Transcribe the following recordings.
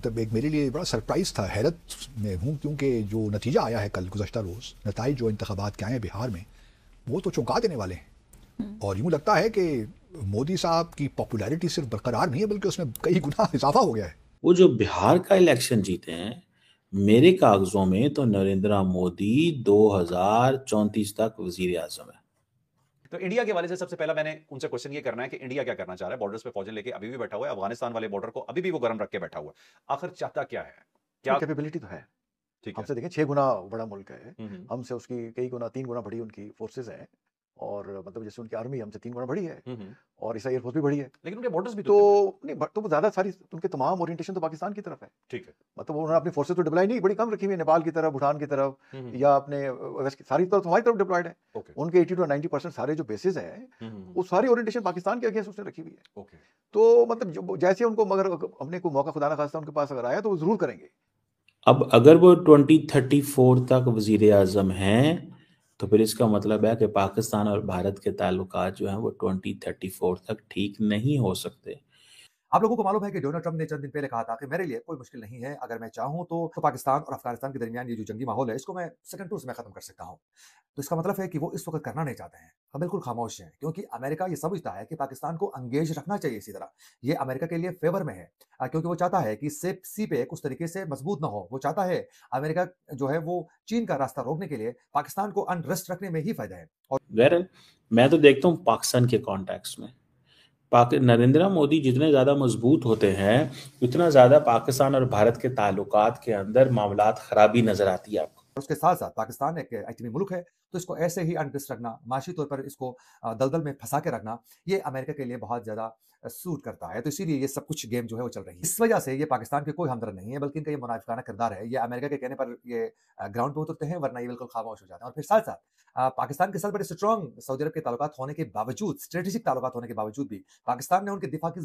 मतलब एक मेरे लिए बड़ा सरप्राइज़ था, हैरत में हूँ, क्योंकि जो नतीजा आया है कल गुज़श्ता रोज़, नताइज जो इंतखाबात के आए हैं बिहार में, वो तो चौंका देने वाले हैं। और यूँ लगता है कि मोदी साहब की पॉपुलैरिटी सिर्फ बरकरार नहीं है, बल्कि उसमें कई गुना इजाफा हो गया है। वो जो बिहार का इलेक्शन जीते हैं, मेरे कागजों में तो नरेंद्र मोदी 2034 तक वजीर आजम है। तो इंडिया के वाले से सबसे पहला मैंने उनसे क्वेश्चन ये करना है कि इंडिया क्या करना चाह रहा है। बॉर्डर्स पे फौजें लेके अभी भी बैठा हुआ है, अफगानिस्तान वाले बॉर्डर को अभी भी वो गर्म रख के बैठा हुआ है। आखिर चाहता क्या है? क्या कैपेबिलिटी तो है, ठीक है। हमसे देखें 6 गुना बड़ा मुल्क है, हम्म, हमसे उसकी कई गुना 3 गुना बड़ी उनकी फोर्सेस हैं, और मतलब जैसे उनकी आर्मी हमसे 3 गुना बड़ी है, हम्म, और इसका एयरफोर्स भी बड़ी है। लेकिन उनके बॉर्डर्स भी तो तो इतने बड़े। नहीं, तो वो ज़्यादा सारी उनके तमाम ओरिएंटेशन तो पाकिस्तान की तरफ है। ठीक है। मतलब उन्होंने अपनी फोर्सेस तो डिप्लॉय नहीं, बड़ी कम रखी हुई है, नेपाल की तरफ, भूटान की तरफ, हम्म, या अपने वेस्ट की सारी तरफ, हमारी तरफ डिप्लॉयड है। ओके। उनके 80 टू 90% सारे जो बेसिस हैं, हम्म, वो सारी ओरिएंटेशन पाकिस्तान के अगेंस्ट उसने रखी हुई है। ओके। तो मतलब जैसे उनको मगर अपने को मौका खुदा ना खास्ता उनके पास अगर आया तो वो जरूर करेंगे। अब अगर वो 2034 तक वजीर आजम हैं, तो फिर इसका मतलब है कि पाकिस्तान और भारत के ताल्लुकात जो हैं वो 2034 तक ठीक नहीं हो सकते। आप लोगों को मालूम है कि डोनाल्ड ट्रंप ने चंद दिन पहले कहा था कि मेरे लिए कोई मुश्किल नहीं है, अगर मैं चाहूं तो पाकिस्तान और अफगानिस्तान के दरमियान ये जो जंगी माहौल है इसको मैं सेकंड टूर में खत्म कर सकता हूं। तो इसका मतलब है कि वो इस वक्त करना नहीं चाहते हैं। हम बिल्कुल खामोश हैं क्योंकि अमेरिका ये समझता है कि पाकिस्तान को अंगेज रखना चाहिए इसी तरह। ये अमेरिका के लिए फेवर में है, क्योंकि वो चाहता है कि सी पे उस तरीके से मजबूत ना हो। वो चाहता है अमेरिका जो है वो चीन का रास्ता रोकने के लिए पाकिस्तान को अनरेस्ट रखने में ही फायदा है। और गैर मैं तो देखता हूँ पाकिस्तान के कॉन्टेक्स्ट में नरेंद्र मोदी जितने ज़्यादा मजबूत होते हैं, उतना ज़्यादा पाकिस्तान और भारत के ताल्लुकात के अंदर मामलात खराबी नजर आती है आपको। उसके साथ साथ पाकिस्तान एक एटमी मुल्क है, तो इसको ऐसे ही अनरेस्ट रखना, माशी तौर पर इसको दलदल में फंसा के रखना, ये अमेरिका के लिए बहुत ज्यादा सूट करता है। तो इसीलिए ये सब कुछ गेम जो है वो चल रही है। इस वजह से ये पाकिस्तान के कोई हमदर्द नहीं है, बल्कि इनका ये मुनाफिकाना किरदार है। ये अमेरिका के कहने पर ये ग्राउंड पे उतरते हैं, वरना ये बिल्कुल खामोश हो जाते हैं। और फिर साथ साथ पाकिस्तान के साथ बड़े स्ट्रॉन्ग सऊदी अरब के ताल्लुकात होने के बावजूद, स्ट्रेटेजिक ताल्लुकात होने के बावजूद भी पाकिस्तान ने उनके दिफा की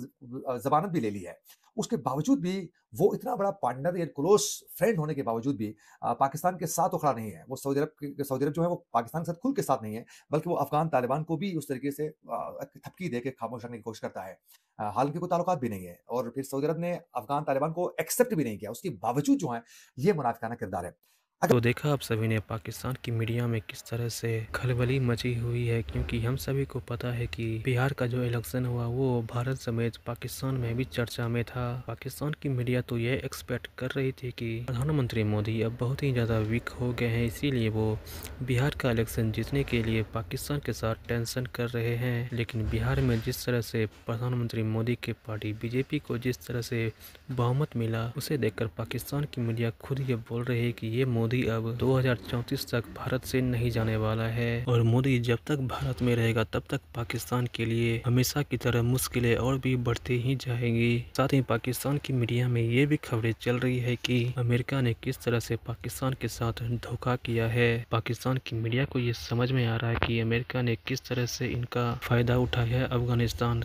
जमानत भी ले ली है। उसके बावजूद भी वो इतना बड़ा पार्टनर या क्लोज फ्रेंड होने के बावजूद भी पाकिस्तान के साथ उखड़ा नहीं है। वो सऊदी अरब जो है वो पाकिस्तान के साथ खुल के साथ नहीं है, बल्कि वो अफगान तालिबान को भी उस तरीके से थपकी दे के खामोश रखने की कोशिश करता है। हालांकि कोई ताल्लुकात भी नहीं है, और फिर सऊदी अरब ने अफगान तालिबान को एक्सेप्ट भी नहीं किया। उसके बावजूद जो है ये मुनाफिकाना किरदार है। तो देखा आप सभी ने पाकिस्तान की मीडिया में किस तरह से खलबली मची हुई है, क्योंकि हम सभी को पता है कि बिहार का जो इलेक्शन हुआ वो भारत समेत पाकिस्तान में भी चर्चा में था। पाकिस्तान की मीडिया तो ये एक्सपेक्ट कर रही थी कि प्रधानमंत्री मोदी अब बहुत ही ज़्यादा वीक हो गए हैं, इसीलिए वो बिहार का इलेक्शन जीतने के लिए पाकिस्तान के साथ टेंशन कर रहे हैं। लेकिन बिहार में जिस तरह से प्रधानमंत्री मोदी के पार्टी बीजेपी को जिस तरह से बहुमत मिला, उसे देखकर पाकिस्तान की मीडिया खुद ये बोल रही है कि ये मोदी अब 2034 तक भारत से नहीं जाने वाला है, और मोदी जब तक भारत में रहेगा तब तक पाकिस्तान के लिए हमेशा की तरह मुश्किलें और भी बढ़ती ही जाएंगी। साथ ही पाकिस्तान की मीडिया में ये भी खबरें चल रही है कि अमेरिका ने किस तरह से पाकिस्तान के साथ धोखा किया है। पाकिस्तान की मीडिया को ये समझ में आ रहा है कि अमेरिका ने किस तरह से इनका फायदा उठाया है अफगानिस्तान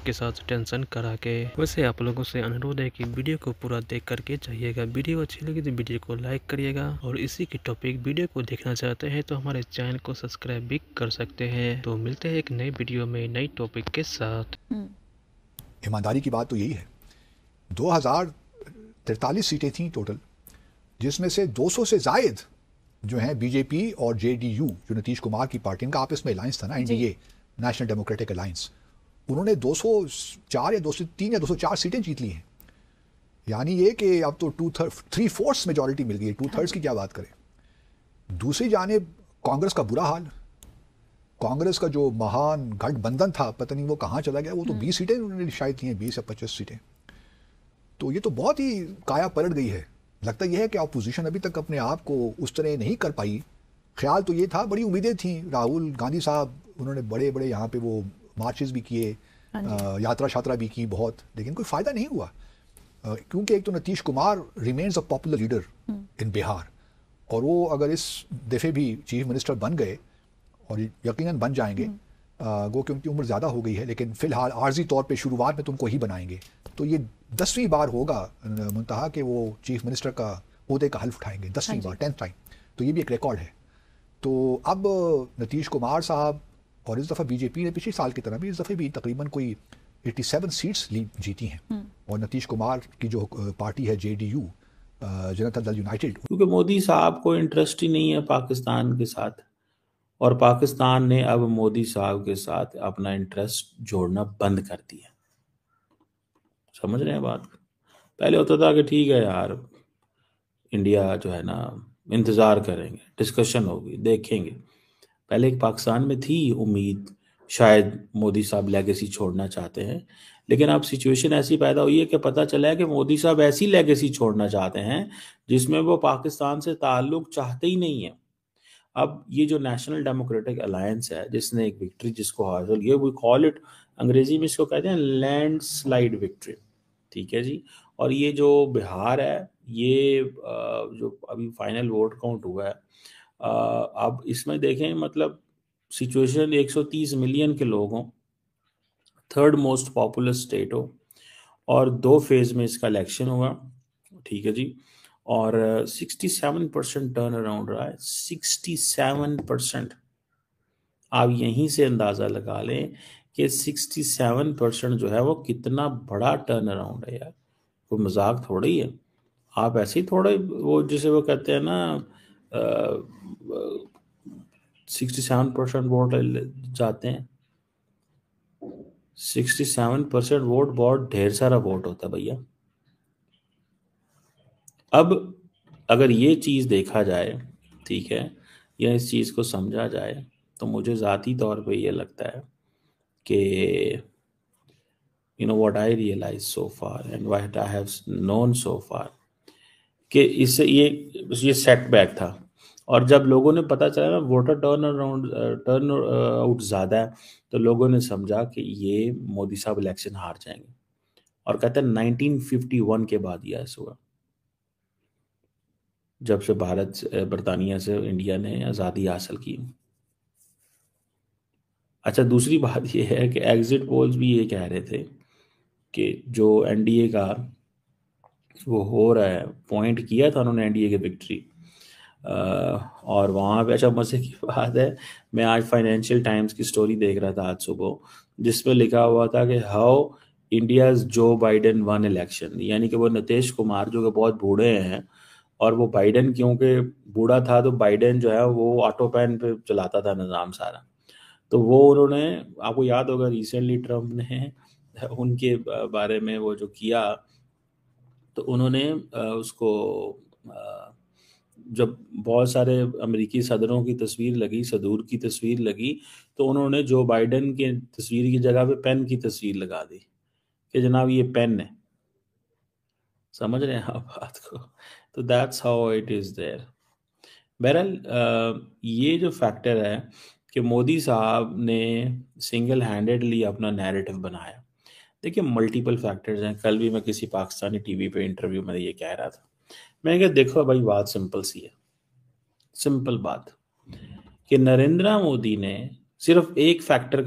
के साथ टेंशन करा के। वैसे आप लोगों से अनुरोध है कि वीडियो को पूरा देख करके जाइएगा। वीडियो अच्छी लगी तो वीडियो को लाइक करिएगा, और इसी की टॉपिक वीडियो को देखना चाहते हैं तो हमारे चैनल को सब्सक्राइब भी कर सकते हैं। तो मिलते हैं एक नए वीडियो में नई टॉपिक के साथ। ईमानदारी की बात तो यही है, 2043 सीटें थीं टोटल, जिसमें से 200 से जायद जो हैं बीजेपी और जेडीयू, जो नीतीश कुमार की पार्टी, इनका आपस में अलायंस था ना, एनडीए, नेशनल डेमोक्रेटिक अलायंस, उन्होंने 204 या 203 या 204 सीटें जीत ली हैं। यानी ये कि अब तो 3/4 मेजॉरिटी मिल गई है, 2/3 की क्या बात करें। दूसरी जानिब कांग्रेस का बुरा हाल, कांग्रेस का जो महान गठबंधन था, पता नहीं वो कहाँ चला गया। वो तो 20 सीटें उन्होंने शायद ली हैं, 20 या 25 सीटें। तो ये तो बहुत ही काया पलट गई है। लगता यह है कि अपोजिशन अभी तक अपने आप को उस तरह नहीं कर पाई। ख्याल तो ये था, बड़ी उम्मीदें थी, राहुल गांधी साहब उन्होंने बड़े बड़े यहाँ पे वो मार्चेस भी किए, यात्रा शात्रा भी की बहुत, लेकिन कोई फ़ायदा नहीं हुआ। क्योंकि एक तो Nitish Kumar remains a popular leader in Bihar, और वो अगर इस दफ़े भी चीफ मिनिस्टर बन गए, और यकीनन बन जाएंगे, वो क्योंकि उम्र ज़्यादा हो गई है, लेकिन फ़िलहाल आर्जी तौर पे शुरुआत में तुमको ही बनाएंगे, तो ये 10वीं बार होगा मुंतहा कि वो चीफ मिनिस्टर का ओहदे का हल्फ उठाएंगे, 10वीं बार, 10th टाइम। तो ये भी एक रिकॉर्ड है। तो अब नीतीश कुमार साहब, और इस दफ़ा बीजेपी ने पिछले साल की तरह भी इस दफ़े भी तकरीबन कोई 87 सीट्स जीती हैं और नीतीश कुमार की जो पार्टी है JDU, जनता दल यूनाइटेड, क्योंकि मोदी साहब को इंटरेस्ट ही नहीं है पाकिस्तान के साथ, और पाकिस्तान ने अब मोदी साहब के साथ अपना इंटरेस्ट जोड़ना बंद कर दिया। समझ रहे हैं बात? पहले होता था कि ठीक है यार, इंडिया जो है ना, इंतज़ार करेंगे, डिस्कशन होगी, देखेंगे। पहले एक पाकिस्तान में थी उम्मीद, शायद मोदी साहब लेगेसी छोड़ना चाहते हैं, लेकिन अब सिचुएशन ऐसी पैदा हुई है कि पता चला है कि मोदी साहब ऐसी लेगेसी छोड़ना चाहते हैं जिसमें वो पाकिस्तान से ताल्लुक चाहते ही नहीं है। अब ये जो नेशनल डेमोक्रेटिक अलायंस है, जिसने एक विक्ट्री जिसको हासिल किया, वी कॉल इट, अंग्रेजी में इसको कहते हैं लैंडस्लाइड विक्ट्री, ठीक है जी। और ये जो बिहार है, ये जो अभी फाइनल वोट काउंट हुआ है, अब इसमें देखें, मतलब सिचुएशन 130 मिलियन के लोग हों, थर्ड मोस्ट पॉपुलस स्टेट हो, और 2 फेज में इसका इलेक्शन हुआ, ठीक है जी। और 67% टर्न अराउंड रहा है, 67%। आप यहीं से अंदाज़ा लगा लें कि 67% जो है वो कितना बड़ा टर्न अराउंड है यार, कोई मजाक थोड़ा ही है। आप ऐसे ही थोड़े, वो जिसे वो कहते हैं ना, 67% वोट जाते हैं। 67% वोट बहुत ढेर सारा वोट होता है भैया। अब अगर ये चीज़ देखा जाए, ठीक है, या इस चीज़ को समझा जाए, तो मुझे ज़ाती तौर पे ये लगता है कि what I realized so far and what I have known so far, कि इससे ये सेटबैक था। और जब लोगों ने पता चला ना वोटर टर्न आउट ज़्यादा है, तो लोगों ने समझा कि ये मोदी साहब इलेक्शन हार जाएंगे। और कहते हैं 1951 के बाद ये ऐसा हुआ, जब से बरतानिया से इंडिया ने आज़ादी हासिल की। अच्छा, दूसरी बात ये है कि एग्जिट पोल्स भी ये कह रहे थे कि जो एनडीए का वो हो रहा है, पॉइंट किया था उन्होंने एनडीए की विक्ट्री, और वहाँ पे, अच्छा मज़े की बात है, मैं आज फाइनेंशियल टाइम्स की स्टोरी देख रहा था आज सुबह, जिसमें लिखा हुआ था कि how India's Joe Biden one election, यानी कि वो नीतीश कुमार जो कि बहुत बूढ़े हैं, और वो बाइडेन क्योंकि बूढ़ा था, तो बाइडेन जो है वो ऑटो पैन पे चलाता था निज़ाम सारा। तो वो उन्होंने, आपको याद होगा रिसेंटली ट्रम्प ने उनके बारे में वो जो किया, तो उन्होंने उसको, जब बहुत सारे अमेरिकी सदरों की तस्वीर लगी, सदूर की तस्वीर लगी, तो उन्होंने जो बाइडेन की तस्वीर की जगह पे पेन की तस्वीर लगा दी कि जनाब ये पेन है। समझ रहे हैं आप बात को? तो that's how it is there. बहरहाल ये जो फैक्टर है कि मोदी साहब ने सिंगल हैंडेडली अपना नैरेटिव बनाया, देखिए मल्टीपल फैक्टर्स हैं। कल भी मैं किसी पाकिस्तानी टीवी पे इंटरव्यू में ये कह रहा था, मैंने कहा देखो भाई, बात सिंपल सी है, सिंपल बात कि नरेंद्र मोदी ने सिर्फ एक फैक्टर